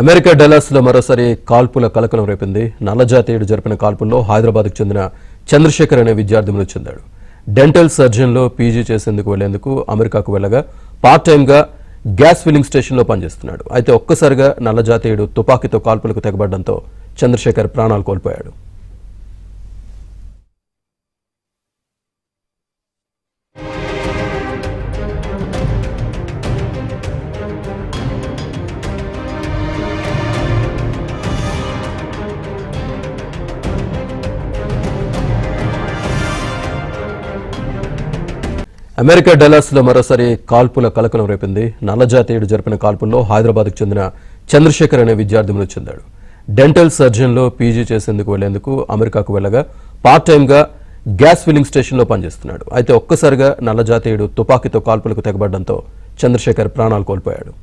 America డల్లాస్లో మరోసారి కాల్పుల కలకలం రేపింది. నల్లజాతీయుడు జరిపిన కాల్పుల్లో హైదరాబాద్కు చెందిన చంద్రశేఖర్ అనే విద్యార్థి మృతి చెందాడు. డెంటల్ సర్జన్లో పీజీ చేసేందుకు వెళ్లేందుకు అమెరికాకు వెళ్లగా పార్ట్ టైంగా గ్యాస్ ఫిల్లింగ్ స్టేషన్లో పనిచేస్తున్నాడు. అయితే ఒక్కసారిగా నల్లజాతీయుడు తుపాకీతో కాల్పులకు తెగబడడంతో చంద్రశేఖర్ ప్రాణాలు కోల్పోయాడు. అమెరికా డల్లాస్లో మరోసారి కాల్పుల కలకలం రేపింది. నల్లజాతీయుడు జరిపిన కాల్పుల్లో హైదరాబాద్కు చెందిన చంద్రశేఖర్ అనే విద్యార్థి మృతి చెందాడు. డెంటల్ సర్జన్లో పీజీ చేసేందుకు వెళ్లేందుకు అమెరికాకు వెళ్లగా పార్ట్ టైంగా గ్యాస్ ఫిల్లింగ్ స్టేషన్లో పనిచేస్తున్నాడు. అయితే ఒక్కసారిగా నల్లజాతీయుడు తుపాకీతో కాల్పులకు తెగబడడంతో చంద్రశేఖర్ ప్రాణాలు కోల్పోయాడు.